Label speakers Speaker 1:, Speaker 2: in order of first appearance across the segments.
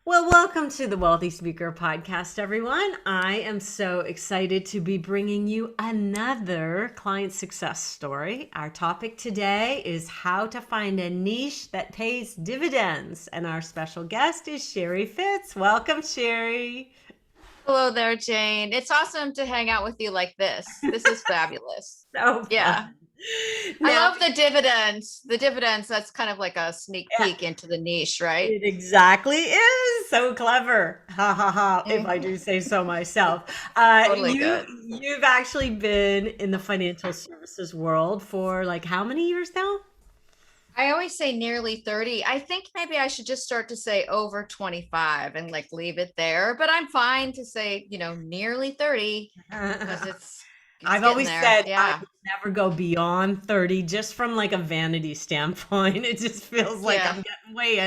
Speaker 1: Well, welcome to the Wealthy Speaker Podcast, everyone. I am so excited to be bringing you another client success story. Our topic today is how to find a niche that pays dividends. And our special guest is Sheri Fitts. Welcome, Sheri.
Speaker 2: Hello there, Jane. It's awesome to hang out with you like this. This is fabulous.
Speaker 1: So
Speaker 2: Yeah.
Speaker 1: fun.
Speaker 2: I
Speaker 1: Now,
Speaker 2: love the dividends. The dividends, that's kind of like a sneak
Speaker 1: yeah,
Speaker 2: peek into the niche, right?
Speaker 1: it exactly is so clever. Ha ha ha, if I
Speaker 2: Mhm.
Speaker 1: do say so myself.
Speaker 2: Totally
Speaker 1: You
Speaker 2: good.
Speaker 1: you've actually been in the financial services world for like how many years now?
Speaker 2: I always say nearly 30. I think maybe I should just start to say over 25 and like leave it there, but I'm fine to say, nearly 30 because it's
Speaker 1: I've
Speaker 2: getting
Speaker 1: always
Speaker 2: there.
Speaker 1: said I
Speaker 2: Yeah.
Speaker 1: would never go beyond 30 just from like a vanity standpoint. It just feels like I'm
Speaker 2: Yeah.
Speaker 1: getting way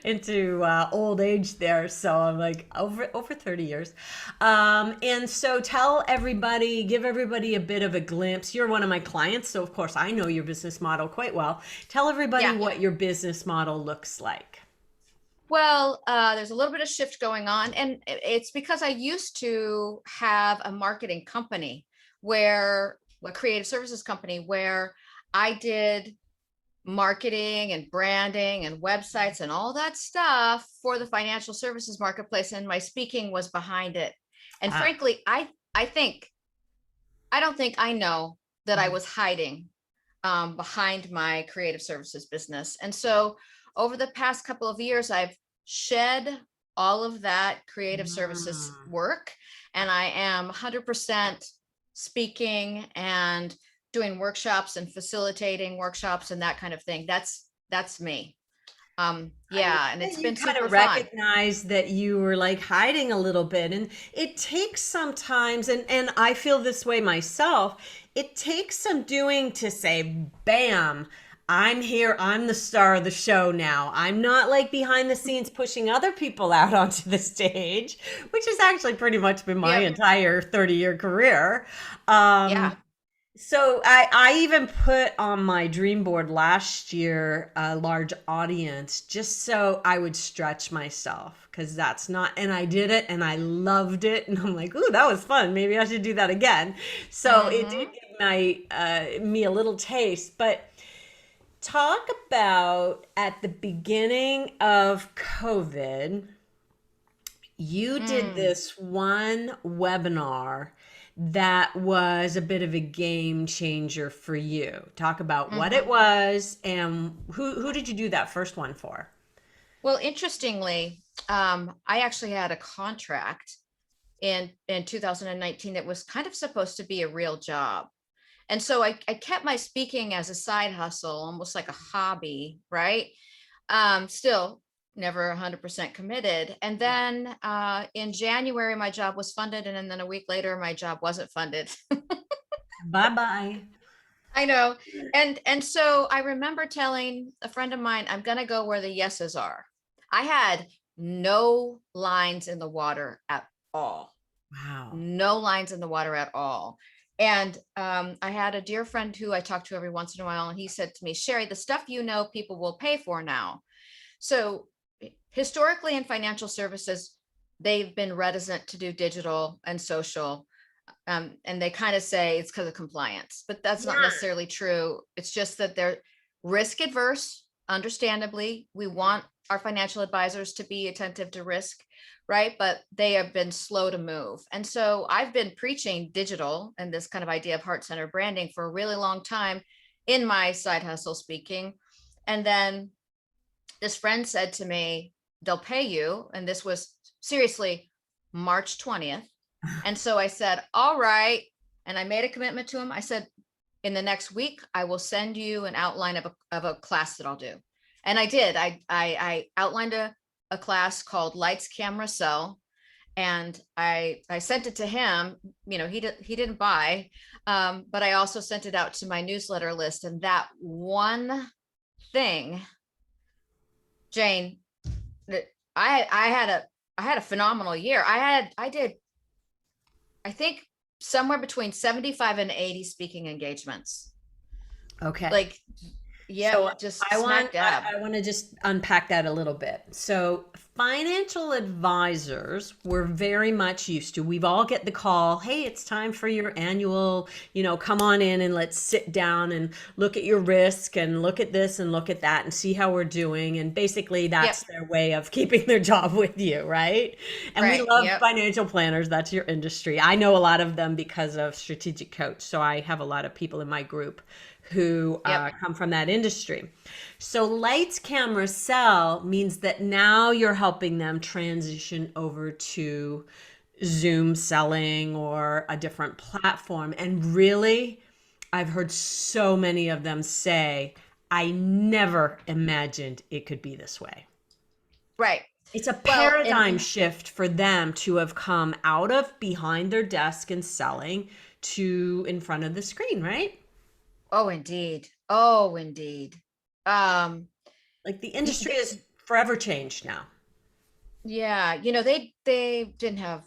Speaker 1: into old age there. So I'm like over 30 years. And so tell everybody, give everybody a bit of a glimpse. You're one of my clients, so of course I know your business model quite well. Tell everybody
Speaker 2: Yeah.
Speaker 1: what your business model looks like.
Speaker 2: Well, there's a little bit of shift going on, and it's because I used to have a marketing company where a creative services company where I did marketing and branding and websites and all that stuff for the financial services marketplace, and my speaking was behind it. And
Speaker 1: Ah.
Speaker 2: frankly, I don't think I know that I was hiding behind my creative services business. And so over the past couple of years, I've shed all of that creative services
Speaker 1: Mm.
Speaker 2: work, and I am 100% speaking and doing workshops and facilitating workshops and that kind of thing. That's me.
Speaker 1: I love
Speaker 2: Yeah, and
Speaker 1: that
Speaker 2: it's
Speaker 1: you
Speaker 2: been
Speaker 1: kind
Speaker 2: super
Speaker 1: of
Speaker 2: fun.
Speaker 1: recognize that you were like hiding a little bit. And it takes sometimes, and I feel this way myself, it takes some doing to say, bam, I'm here. I'm the star of the show now. I'm not like behind the scenes pushing other people out onto the stage, which has actually pretty much been my
Speaker 2: Yep.
Speaker 1: entire 30-year career. Um,
Speaker 2: Yeah.
Speaker 1: so I even put on my dream board last year a large audience just so I would stretch myself because that's not, and I did it and I loved it and I'm like, ooh, that was fun. Maybe I should do that again. So it did
Speaker 2: Mm-hmm.
Speaker 1: give me a little taste. But talk about at the beginning of COVID, you did
Speaker 2: Mm.
Speaker 1: this one webinar that was a bit of a game changer for you. Talk about what it
Speaker 2: Mm-hmm.
Speaker 1: was and who did you do that first one for?
Speaker 2: Well, interestingly, I actually had a contract in 2019 that was kind of supposed to be a real job. And so I kept my speaking as a side hustle, almost like a hobby, right? Still never 100% committed. And
Speaker 1: Yeah.
Speaker 2: then in January, my job was funded. And then a week later, my job wasn't funded.
Speaker 1: Bye bye.
Speaker 2: I know. And so I remember telling a friend of mine, I'm gonna go where the yeses are. I had no lines in the water at all.
Speaker 1: Wow.
Speaker 2: No lines in the water at all. And I had a dear friend who I talk to every once in a while, and he said to me, Sheri, the stuff you know people will pay for now. So historically in financial services, they've been reticent to do digital and social. And they kind of say it's because of compliance, but that's not
Speaker 1: Yeah.
Speaker 2: necessarily true. It's just that they're risk adverse. Understandably, we want our financial advisors to be attentive to risk, right? But they have been slow to move. And so I've been preaching digital and this kind of idea of heart centered branding for a really long time in my side hustle speaking. And then this friend said to me, they'll pay you. And this was seriously March 20th. And so I said, all right. And I made a commitment to him. I said, in the next week, I will send you an outline of a class that I'll do. And I did. I outlined a class called Lights, Camera, Sell. And I sent it to him. He didn't buy, but I also sent it out to my newsletter list. And that one thing, Jane, that I had a phenomenal year. I did, I think, somewhere between 75 and 80 speaking engagements.
Speaker 1: Okay.
Speaker 2: Like Yep,
Speaker 1: So
Speaker 2: just
Speaker 1: I
Speaker 2: smack
Speaker 1: want
Speaker 2: dab.
Speaker 1: I want to just unpack that a little bit. So financial advisors were very much used to. We've all get the call, "Hey, it's time for your annual, come on in and let's sit down and look at your risk and look at this and look at that and see how we're doing." And basically
Speaker 2: Yep,
Speaker 1: that's their way of keeping their job with you, right? And we
Speaker 2: right,
Speaker 1: love
Speaker 2: yep,
Speaker 1: financial planners. That's your industry. I know a lot of them because of Strategic Coach. So I have a lot of people in my group who
Speaker 2: yep,
Speaker 1: come from that industry. So lights, camera, sell means that now you're helping them transition over to Zoom selling or a different platform. And really, I've heard so many of them say, I never imagined it could be this way.
Speaker 2: right.
Speaker 1: It's a
Speaker 2: Well, and
Speaker 1: paradigm shift for them to have come out of behind their desk and selling to in front of the screen, right?
Speaker 2: oh, indeed. Oh, indeed. Um,
Speaker 1: Like the
Speaker 2: y-
Speaker 1: industry
Speaker 2: they,
Speaker 1: is forever changed now.
Speaker 2: yeah, they didn't have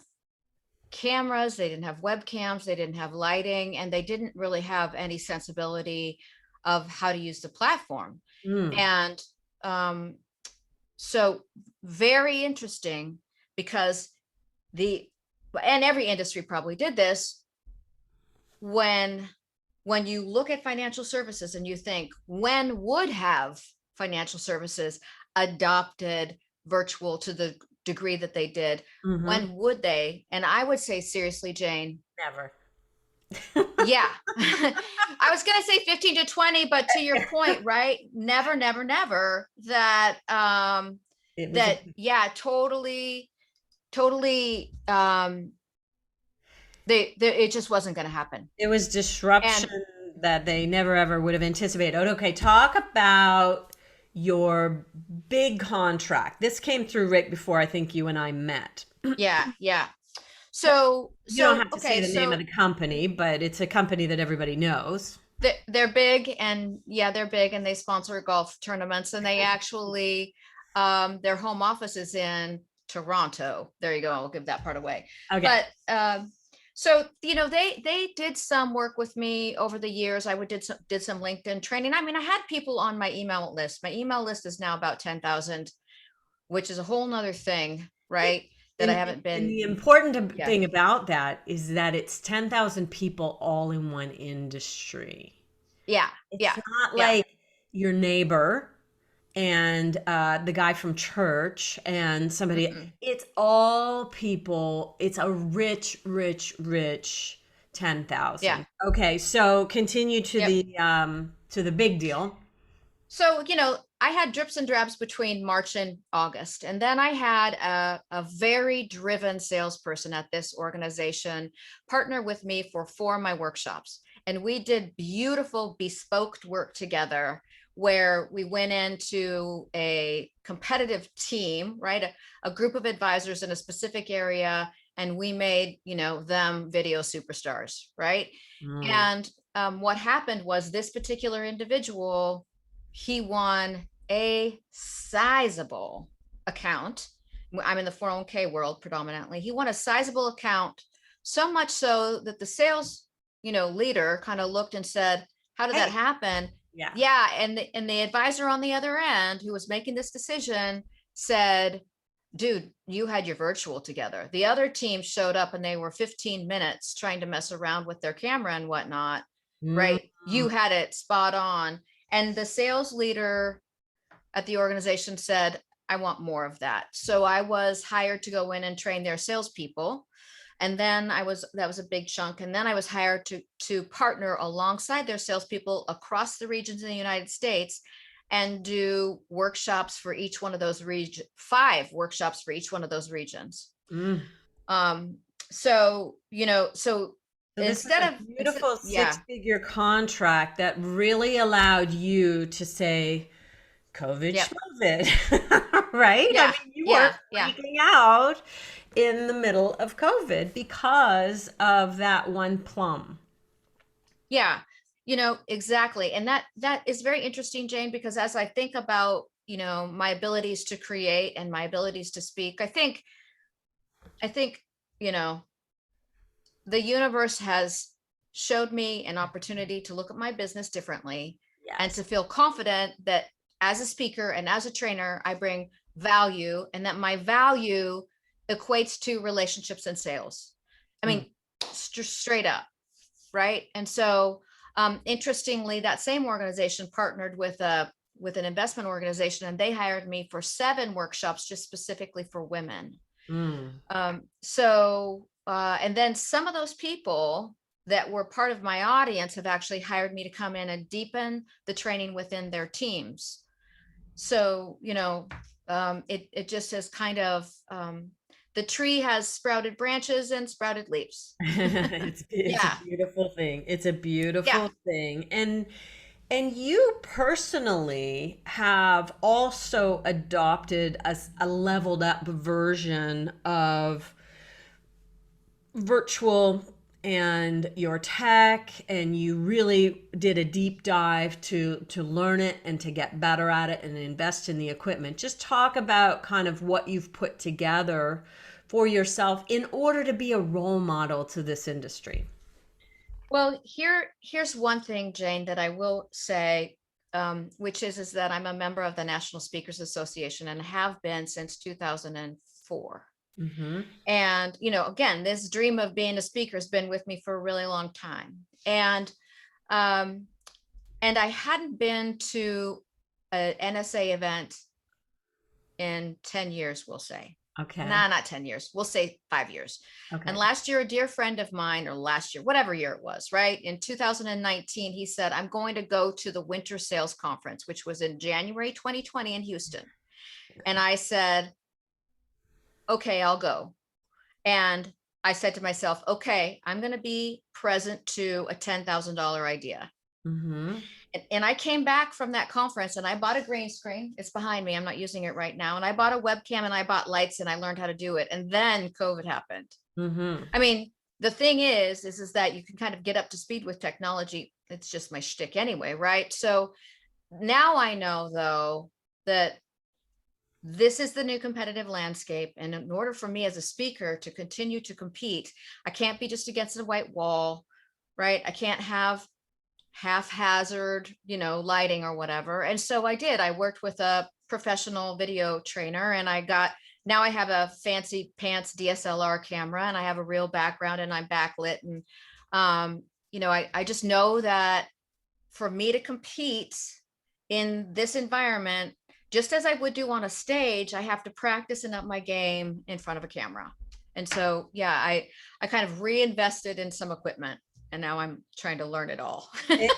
Speaker 2: cameras, they didn't have webcams, they didn't have lighting, and they didn't really have any sensibility of how to use the platform.
Speaker 1: Mm.
Speaker 2: And um, so very interesting because the and every industry probably did this when you look at financial services and you think, when would have financial services adopted virtual to the degree that they did?
Speaker 1: Hmm.
Speaker 2: When would they? And I would say, seriously, Jane,
Speaker 1: Never.
Speaker 2: yeah. I was going to say 15 to 20, but to your point, right? Never, never, never that,
Speaker 1: It was a,
Speaker 2: yeah, totally, totally, it just wasn't going to happen.
Speaker 1: it was disruption
Speaker 2: And
Speaker 1: that they never ever would have anticipated. Okay, talk about your big contract. This came through right before I think you and I met.
Speaker 2: yeah, yeah. So,
Speaker 1: You don't
Speaker 2: so,
Speaker 1: have to say
Speaker 2: okay,
Speaker 1: the name of
Speaker 2: so
Speaker 1: the company, but it's a company that everybody knows.
Speaker 2: they're big, and yeah, they're big, and they sponsor golf tournaments, and they actually, their home office is in Toronto. There you go. I'll give that part away.
Speaker 1: Okay.
Speaker 2: But, so, they did some work with me over the years. I did some LinkedIn training. I mean, I had people on my email list. My email list is now about 10,000, which is a whole nother thing, right? That I haven't
Speaker 1: And
Speaker 2: been,
Speaker 1: the important
Speaker 2: yeah,
Speaker 1: thing about that is that it's 10,000 people all in one industry.
Speaker 2: yeah,
Speaker 1: It's
Speaker 2: yeah,
Speaker 1: not
Speaker 2: yeah.
Speaker 1: like your neighbor and the guy from church and somebody.
Speaker 2: Mm-mm.
Speaker 1: It's all people. It's a rich, rich, rich
Speaker 2: Yeah.
Speaker 1: 10,000. Okay, so continue
Speaker 2: Yep.
Speaker 1: to the big deal.
Speaker 2: So, I had drips and drabs between March and August. And then I had a very driven salesperson at this organization partner with me for 4 of my workshops. And we did beautiful bespoke work together where we went into a competitive team, right? A group of advisors in a specific area. And we made, them video superstars, right?
Speaker 1: Mm.
Speaker 2: And what happened was this particular individual, he won a sizable account. I'm in the 401k world predominantly. He won a sizable account, so much so that the sales, leader kind of looked and said, "How did that
Speaker 1: Hey,
Speaker 2: happen?"
Speaker 1: yeah.
Speaker 2: Yeah, and the advisor on the other end who was making this decision said, "Dude, you had your virtual together. The other team showed up and they were 15 minutes trying to mess around with their camera and whatnot,
Speaker 1: Mm.
Speaker 2: right? You had it spot on." And the sales leader at the organization said, "I want more of that." So I was hired to go in and train their salespeople. And then that was a big chunk. And then I was hired to partner alongside their salespeople across the regions in the United States and do workshops for each one of those 5 workshops for each one of those regions.
Speaker 1: Mm.
Speaker 2: Um, so
Speaker 1: So this is a
Speaker 2: instead,
Speaker 1: beautiful
Speaker 2: yeah,
Speaker 1: six-figure contract that really allowed you to say, COVID
Speaker 2: yep,
Speaker 1: schmovid, right? I
Speaker 2: yeah,
Speaker 1: mean, you were
Speaker 2: yeah, yeah.
Speaker 1: freaking out in the middle of COVID because of that one plum.
Speaker 2: Yeah, exactly. And that is very interesting, Jane, because as I think about, my abilities to create and my abilities to speak, I think, you know, the universe has showed me an opportunity to look at my business differently and to
Speaker 1: Yes.
Speaker 2: feel confident that as a speaker and as a trainer, I bring value and that my value equates to relationships and sales. I
Speaker 1: Mm.
Speaker 2: mean, straight up, right? And so, interestingly, that same organization partnered with an investment organization, and they hired me for 7 workshops just specifically for women.
Speaker 1: Mm.
Speaker 2: And then some of those people that were part of my audience have actually hired me to come in and deepen the training within their teams. So, it just has kind of, the tree has sprouted branches and sprouted leaves.
Speaker 1: It's a
Speaker 2: Yeah.
Speaker 1: beautiful thing. It's a
Speaker 2: Yeah.
Speaker 1: beautiful thing. And you personally have also adopted a leveled up version of virtual and your tech, and you really did a deep dive to learn it and to get better at it and invest in the equipment. Just talk about kind of what you've put together for yourself in order to be a role model to this industry.
Speaker 2: Well, here's one thing, Jane, that I will say, which is that I'm a member of the National Speakers Association and have been since 2004.
Speaker 1: Mm-hmm.
Speaker 2: And, again, this dream of being a speaker has been with me for a really long time. Um, and I hadn't been to an NSA event in 10 years, we'll say.
Speaker 1: Okay.
Speaker 2: Nah, not 10 years. We'll say 5 years. And
Speaker 1: Okay.
Speaker 2: last year, a dear friend of mine, or last year, whatever year it was, right? In 2019, he said, I'm going to go to the Winter Sales Conference, which was in January 2020 in Houston. And I said, okay, I'll go. And I said to myself, okay, I'm going to be present to a $10,000 idea.
Speaker 1: Mm-hmm.
Speaker 2: And I came back from that conference and I bought a green screen. It's behind me. I'm not using it right now. And I bought a webcam and I bought lights and I learned how to do it. And then COVID happened.
Speaker 1: Mm-hmm.
Speaker 2: I mean, the thing is that you can kind of get up to speed with technology. It's just my shtick anyway, right? So now I know, though, that this is the new competitive landscape. And in order for me as a speaker to continue to compete, I can't be just against a white wall, right? I can't have haphazard, lighting or whatever. And so I did. I worked with a professional video trainer and now I have a fancy pants DSLR camera and I have a real background and I'm backlit. And, I just know that for me to compete in this environment, just as I would do on a stage, I have to practice and up my game in front of a camera. And so, yeah, I kind of reinvested in some equipment and now I'm trying to learn it all.
Speaker 1: I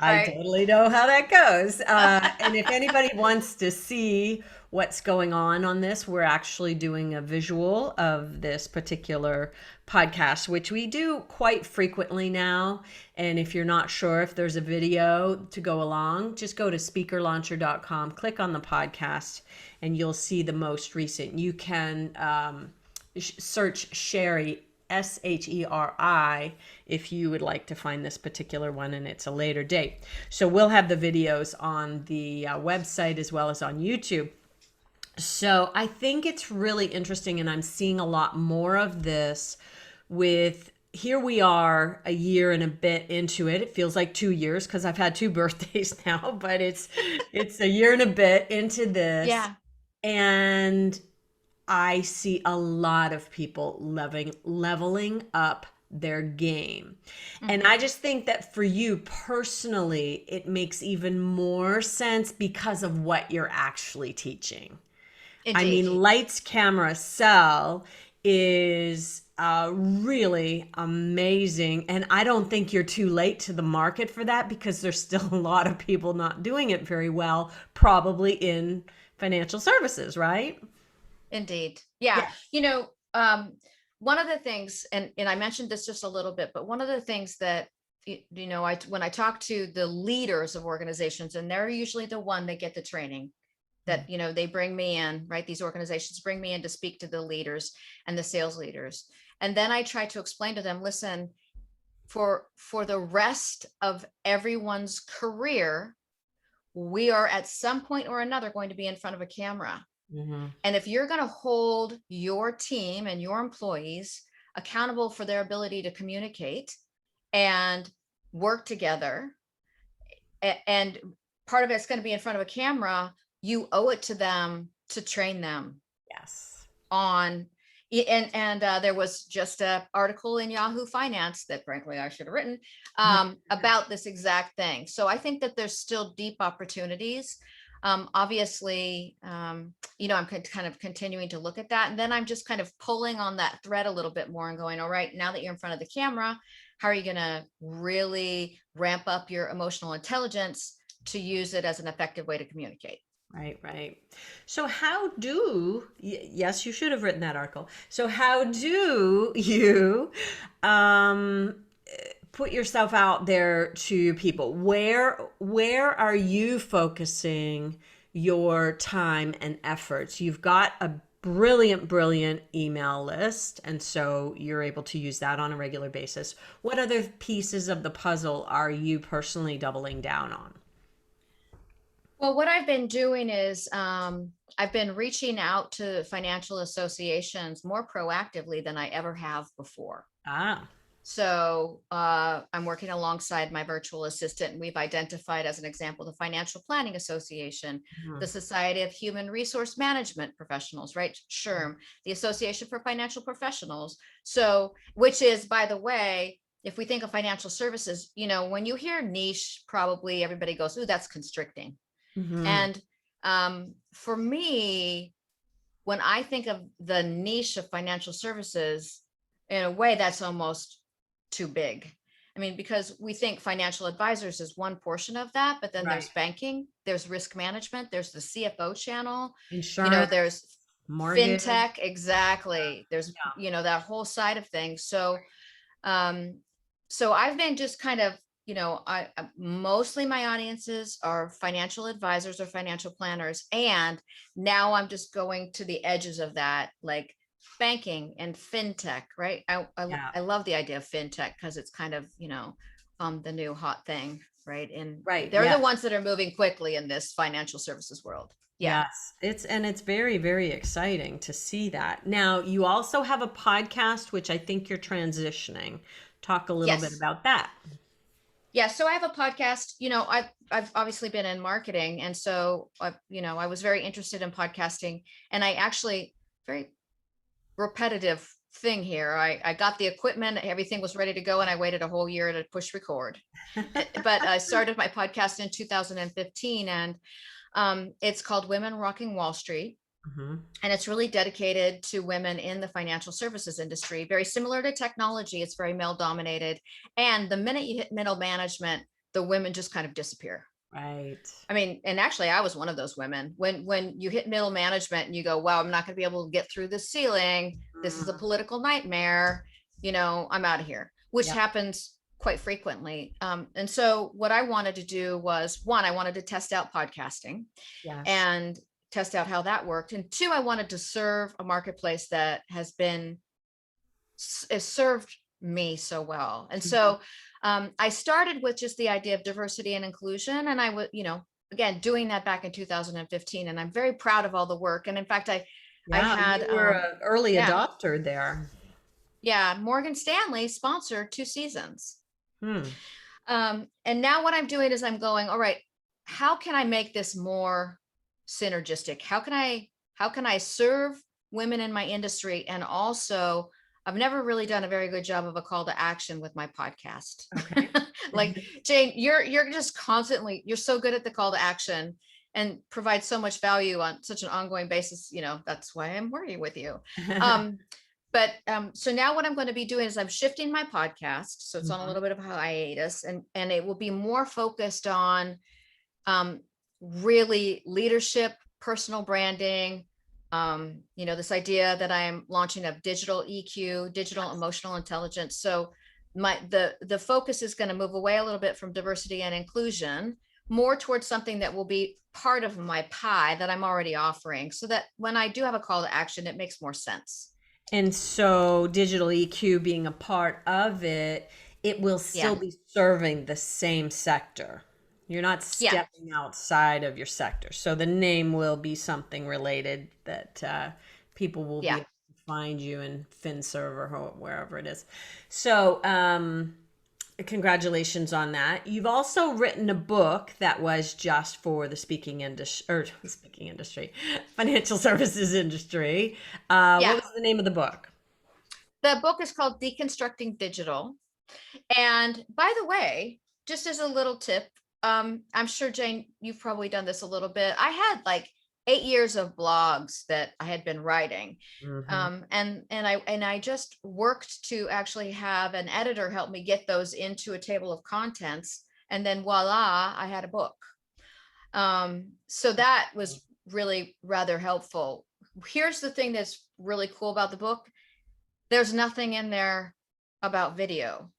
Speaker 2: Right.
Speaker 1: totally know how that goes. And if anybody wants to see what's going on this, we're actually doing a visual of this particular podcast, which we do quite frequently now. And if you're not sure if there's a video to go along, just go to SpeakerLaunchercom, click on the podcast, and you'll see the most recent. You can search Sheri, Sheri, if you would like to find this particular one, and it's a later date. So we'll have the videos on the website as well as on YouTube. So I think it's really interesting, and I'm seeing a lot more of this with here we are a year and a bit into it. It feels like 2 years because I've had 2 birthdays now, but it's a year and a bit into this.
Speaker 2: Yeah.
Speaker 1: And I see a lot of people leveling up their game. And
Speaker 2: Mm-hmm.
Speaker 1: I just think that for you personally, it makes even more sense because of what you're actually teaching. I
Speaker 2: Indeed.
Speaker 1: mean, lights, camera, sell is really amazing. And I don't think you're too late to the market for that because there's still a lot of people not doing it very well, probably in financial services, right?
Speaker 2: Indeed. Yeah.
Speaker 1: Yes.
Speaker 2: One of the things, and I mentioned this just a little bit, but one of the things that, when I talk to the leaders of organizations, and they're usually the one that get the training that, they bring me in, right? These organizations bring me in to speak to the leaders and the sales leaders. And then I try to explain to them, listen, for the rest of everyone's career, we are at some point or another going to be in front of a camera.
Speaker 1: Mm-hmm.
Speaker 2: And if you're going to hold your team and your employees accountable for their ability to communicate and work together, and part of it's going to be in front of a camera. You owe it to them to train them
Speaker 1: Yes.
Speaker 2: on. And there was just an article in Yahoo Finance that frankly I should have written about this exact thing. So I think that there's still deep opportunities. Obviously, you know, I'm kind of continuing to look at that. And then I'm just kind of pulling on that thread a little bit more and going, all right, now that you're in front of the camera, how are you going to really ramp up your emotional intelligence to use it as an effective way to communicate?
Speaker 1: Right, right. So how do, yes, you should have written that article. So how do you put yourself out there to people? Where are you focusing your time and efforts? You've got a brilliant email list, and so you're able to use that on a regular basis. What other pieces of the puzzle are you personally doubling down on?
Speaker 2: Well, what I've been doing is I've been reaching out to financial associations more proactively than I ever have before.
Speaker 1: Ah,
Speaker 2: So I'm working alongside my virtual assistant, and we've identified as an example the Financial Planning Association, the
Speaker 1: mhm.
Speaker 2: Society of Human Resource Management Professionals, right? SHRM, the Association for Financial Professionals. So, which is, by the way, if we think of financial services, you know, when you hear niche, probably everybody goes, "Ooh, that's constricting."
Speaker 1: Mhm.
Speaker 2: And for me, when I think of the niche of financial services, in a way, that's almost too big. I mean, because we think financial advisors is one portion of that, but then there's
Speaker 1: Right.
Speaker 2: banking, there's risk management, there's the CFO channel, you know,
Speaker 1: Insurance,
Speaker 2: there's
Speaker 1: mortgage.
Speaker 2: fintech, exactly. There's,
Speaker 1: Yeah.
Speaker 2: you know, that whole side of things. Um, so I've been just kind of, you know, mostly my audiences are financial advisors or financial planners. And now I'm just going to the edges of that, like banking and fintech, right?
Speaker 1: Yeah.
Speaker 2: I love the idea of fintech because it's kind of, you know, the new hot thing, right? And
Speaker 1: Right.
Speaker 2: they're the
Speaker 1: Yes.
Speaker 2: ones that are moving quickly in this financial services world. Yeah.
Speaker 1: Yes. It's very exciting to see that. Now, you also have a podcast, which I think you're transitioning. Talk a little bit
Speaker 2: Yes.
Speaker 1: about that.
Speaker 2: Yeah, so I have a podcast. You know, I've obviously been in marketing, and so you know, I was very interested in podcasting, and I actually very repetitive thing here. I got the equipment, everything was ready to go, and I waited a whole year to push record. But I started my podcast in 2015, and it's called Women Rocking Wall Street.
Speaker 1: Mhm.
Speaker 2: And it's really dedicated to women in the financial services industry, very similar to technology. It's very male dominated. And the minute you hit middle management, the women just kind of disappear.
Speaker 1: Right.
Speaker 2: I mean, and actually I was one of those women. When you hit middle management and you go, wow, I'm not going to be able to get through the ceiling. This is a
Speaker 1: Mm.
Speaker 2: political nightmare. You know, I'm out of here, which
Speaker 1: Yep.
Speaker 2: happens quite frequently. And so what I wanted to do was, one, I wanted to test out podcasting
Speaker 1: Yes.
Speaker 2: and test out how that worked. And two, I wanted to serve a marketplace that has served me so well. And
Speaker 1: Mhm.
Speaker 2: so I started with just the idea of diversity and inclusion. And I would, you know, again, doing that back in 2015. And I'm very proud of all the work. And in fact, I
Speaker 1: Yeah,
Speaker 2: had,
Speaker 1: you were an early
Speaker 2: yeah,
Speaker 1: adopter there.
Speaker 2: yeah, Morgan Stanley sponsored 2 seasons.
Speaker 1: Hmm.
Speaker 2: And now what I'm doing is I'm going, all right, how can I make this more synergistic? How can I serve women in my industry? And also, I've never really done a very good job of a call to action with my podcast.
Speaker 1: Okay.
Speaker 2: Like Jane, you're just constantly, you're so good at the call to action and provide so much value on such an ongoing basis. You know, that's why I'm working with you. Um, but so now what I'm going to be doing is I'm shifting my podcast, so it's on a
Speaker 1: Mhm.
Speaker 2: little bit of a hiatus, and it will be more focused on um, really leadership, personal branding. You know, this idea that I am launching of digital EQ, digital emotional intelligence. So the focus is going to move away a little bit from diversity and inclusion, more towards something that will be part of my pie that I'm already offering, so that when I do have a call to action, it makes more sense.
Speaker 1: And so digital EQ being a part of it, it will still
Speaker 2: Yeah.
Speaker 1: be serving the same sector. You're not
Speaker 2: Yeah.
Speaker 1: stepping outside of your sector. So the name will be something related that people will be
Speaker 2: Yeah.
Speaker 1: able to find you in FinServe or wherever it is. So Congratulations on that. You've also written a book that was just for the speaking industry, or speaking industry, financial services industry. What
Speaker 2: Yeah.
Speaker 1: was the name of the book?
Speaker 2: The book is called Deconstructing Digital. And by the way, just as a little tip, I'm sure Jane, you've probably done this a little bit. I had like 8 years of blogs that I had been writing.
Speaker 1: Hmm.
Speaker 2: And I just worked to actually have an editor help me get those into a table of contents. And then voila, I had a book. So that was really rather helpful. Here's the thing that's really cool about the book. There's nothing in there about video.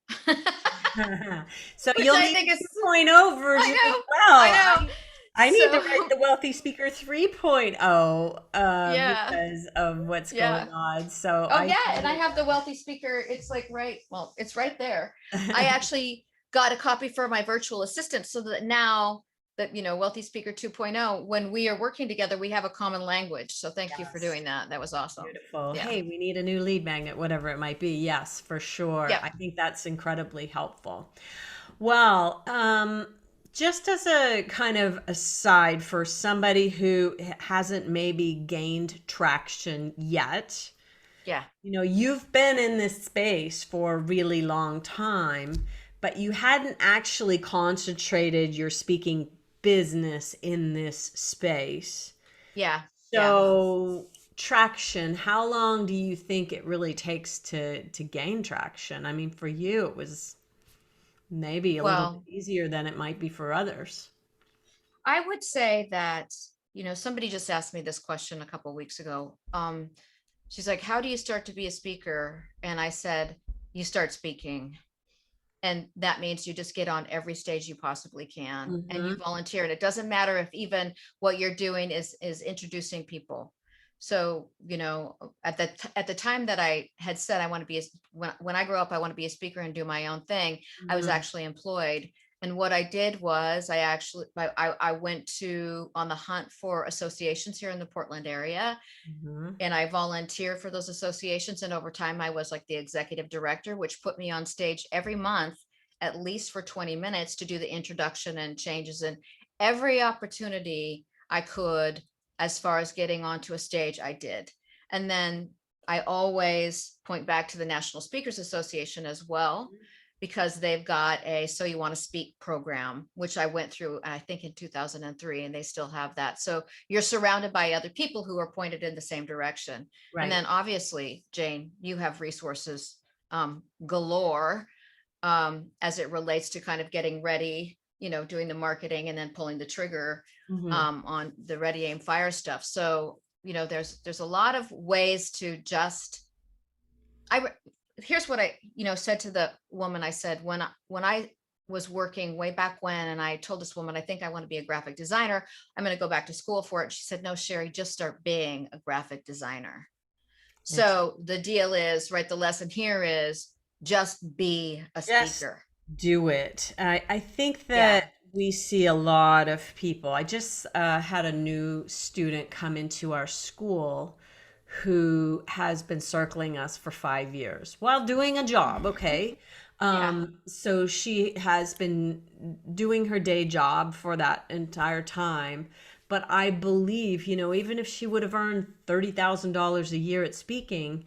Speaker 1: So
Speaker 2: Which
Speaker 1: you'll
Speaker 2: I
Speaker 1: need
Speaker 2: think
Speaker 1: a
Speaker 2: is,
Speaker 1: 2.0
Speaker 2: I
Speaker 1: version as
Speaker 2: know, I
Speaker 1: well.
Speaker 2: know.
Speaker 1: I need to write
Speaker 2: So
Speaker 1: the Wealthy Speaker 3.0
Speaker 2: yeah,
Speaker 1: because of what's
Speaker 2: yeah.
Speaker 1: going on. So
Speaker 2: Oh
Speaker 1: I
Speaker 2: yeah, and I
Speaker 1: hear
Speaker 2: have the Wealthy Speaker. It's like well, it's right there. I actually got a copy for my virtual assistant so that now that, Wealthy Speaker 2.0, when we are working together, we have a common language. So thank you for
Speaker 1: yes.
Speaker 2: doing that. That was awesome.
Speaker 1: Beautiful.
Speaker 2: Yeah.
Speaker 1: Hey, we need a new lead magnet, whatever it might be. Yes, for sure.
Speaker 2: Yep.
Speaker 1: I think that's incredibly helpful. Well, just as a kind of aside for somebody who hasn't maybe gained traction yet,
Speaker 2: Yeah.
Speaker 1: you've been in this space for a really long time, but you hadn't actually concentrated your speaking business in this space.
Speaker 2: Yeah. Yeah.
Speaker 1: So, traction, how long do you think it really takes to gain traction? I mean, for you, it was maybe a little bit
Speaker 2: Well,
Speaker 1: easier than it might be for others.
Speaker 2: I would say that, somebody just asked me this question a couple of weeks ago. She's like, how do you start to be a speaker? And I said, you start speaking. And that means you just get on every stage you possibly can and you
Speaker 1: Hmm.
Speaker 2: volunteer. And it doesn't matter if even what you're doing is introducing people. So, at the time that I had said I want to be when I grow up, I want to be a speaker and do my own thing, I was
Speaker 1: Hmm.
Speaker 2: actually employed. And what I did was I went on the hunt for associations here in the Portland area,
Speaker 1: Hmm.
Speaker 2: and I volunteered for those associations. And over time, I was like the executive director, which put me on stage every month, at least for 20 minutes to do the introduction and changes. And every opportunity I could, as far as getting onto a stage, I did. And then I always point back to the National Speakers Association as well, because they've got a So You Want to Speak program, which I went through, I think in 2003, and they still have that. So you're surrounded by other people who are pointed in the same direction. And
Speaker 1: Right.
Speaker 2: then obviously, Jane, you have resources galore as it relates to kind of getting ready, doing the marketing and then pulling the trigger
Speaker 1: Hmm.
Speaker 2: on the Ready Aim Fire stuff. So, there's a lot of ways to just I here's what I, said to the woman. I said, when I was working way back when, and I told this woman, I think I want to be a graphic designer. I'm going to go back to school for it. She said, no, Sheri, just start being a graphic designer. So the deal is, right, the lesson here is just be a
Speaker 1: Just
Speaker 2: speaker.
Speaker 1: do it. I think
Speaker 2: Yeah.
Speaker 1: that we see a lot of people. I just had a new student come into our school who has been circling us for 5 years while doing a job. Okay.
Speaker 2: Yeah.
Speaker 1: So she has been doing her day job for that entire time. But I believe, even if she would have earned $30,000 a year at speaking,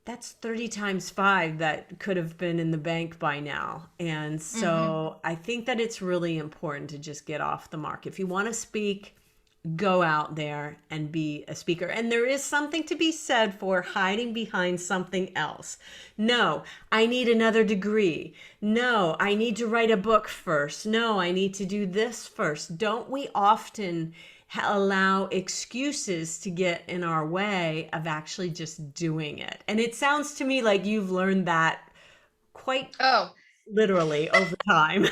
Speaker 1: that's 30 times five that could have been in the bank by now. And
Speaker 2: Hmm.
Speaker 1: so I think that it's really important to just get off the mark. If you want to speak, go out there and be a speaker. And there is something to be said for hiding behind something else. No, I need another degree. No, I need to write a book first. No, I need to do this first. Don't we often allow excuses to get in our way of actually just doing it? And it sounds to me like you've learned that quite
Speaker 2: Oh,
Speaker 1: literally over time.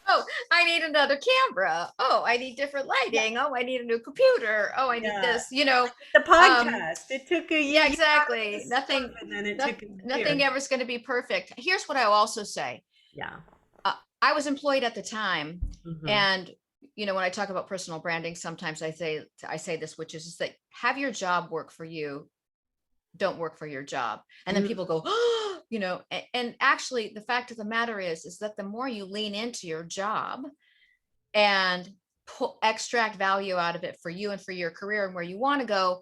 Speaker 2: oh, I need another camera. Oh, I need different
Speaker 1: Yeah,
Speaker 2: lighting. Oh, I need a new computer. Oh, I need
Speaker 1: yeah.
Speaker 2: this,
Speaker 1: Like with the
Speaker 2: um,
Speaker 1: podcast, it took a year.
Speaker 2: yeah,
Speaker 1: You started
Speaker 2: exactly.
Speaker 1: this stuff,
Speaker 2: Nothing,
Speaker 1: and then it
Speaker 2: not,
Speaker 1: took a
Speaker 2: nothing
Speaker 1: year.
Speaker 2: ever is going to be perfect. Here's what I'll also say.
Speaker 1: Yeah.
Speaker 2: uh, I was employed at the time,
Speaker 1: Hmm.
Speaker 2: and when I talk about personal branding, sometimes I say this, which is that have your job work for you, don't work for your job. And then people go, oh, you know, and actually the fact of the matter is that the more you lean into your job and extract value out of it for you and for your career and where you want to go,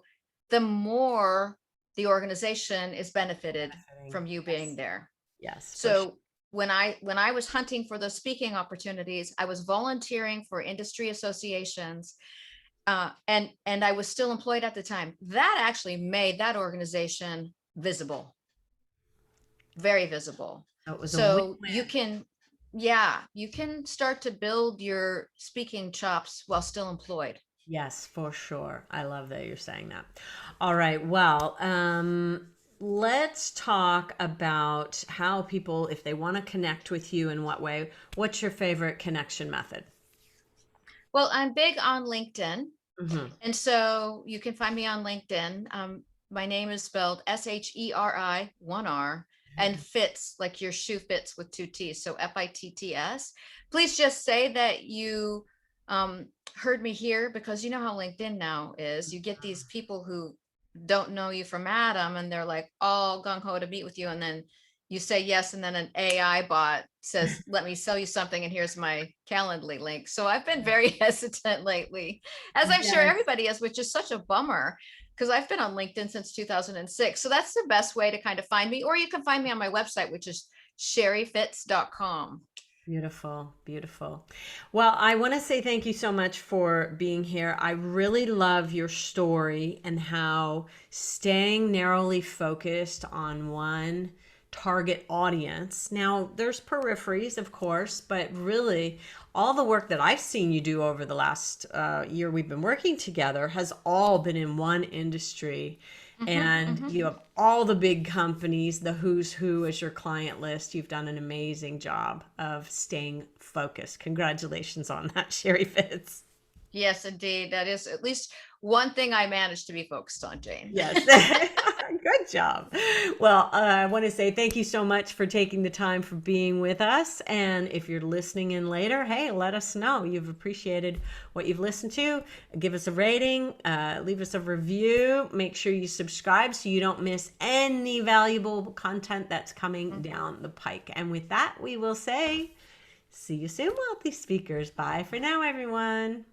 Speaker 2: the more the organization is benefited
Speaker 1: Benefiting.
Speaker 2: from you being there.
Speaker 1: Yes, for sure.
Speaker 2: So when I was hunting for those speaking opportunities, I was volunteering for industry associations, and I was still employed at the time. That actually made that organization visible, very visible.
Speaker 1: So it was a
Speaker 2: So
Speaker 1: win-win.
Speaker 2: you can, yeah, you can start to build your speaking chops while still employed.
Speaker 1: Yes, for sure. I love that you're saying that. All right. Well, let's talk about how people, if they want to connect with you, in what way, what's your favorite connection method?
Speaker 2: Well, I'm big on LinkedIn.
Speaker 1: Hmm.
Speaker 2: And so you can find me on LinkedIn. My name is spelled Sheri, one R, and Fitts, like your shoe fits with two T's. So Fitts. Please just say that you heard me here, because you know how LinkedIn now is. You get these people who don't know you from Adam, and they're like all gung ho to meet with you. And then you say yes, and then an AI bot says, let me sell you something, and here's my Calendly link. So I've been very hesitant lately, as I'm sure
Speaker 1: Yes.
Speaker 2: everybody is, which is such a bummer, because I've been on LinkedIn since 2006. So that's the best way to kind of find me. Or you can find me on my website, which is sherifitts.com.
Speaker 1: Beautiful, beautiful. Well, I want to say thank you so much for being here. I really love your story and how staying narrowly focused on one target audience. Now, there's peripheries, of course, but really all the work that I've seen you do over the last year we've been working together has all been in one industry. And you have all the big companies, the who's who as your client list. You've done an amazing job of staying focused. Congratulations on that, Sheri Fitts.
Speaker 2: Yes, indeed. That is at least one thing I managed to be focused on, Jane.
Speaker 1: Yes. Good job. Well, I want to say thank you so much for taking the time for being with us. And if you're listening in later, hey, let us know you've appreciated what you've listened to. Give us a rating, leave us a review. Make sure you subscribe so you don't miss any valuable content that's coming down the pike. And with that, we will say, see you soon, wealthy speakers. Bye for now, everyone.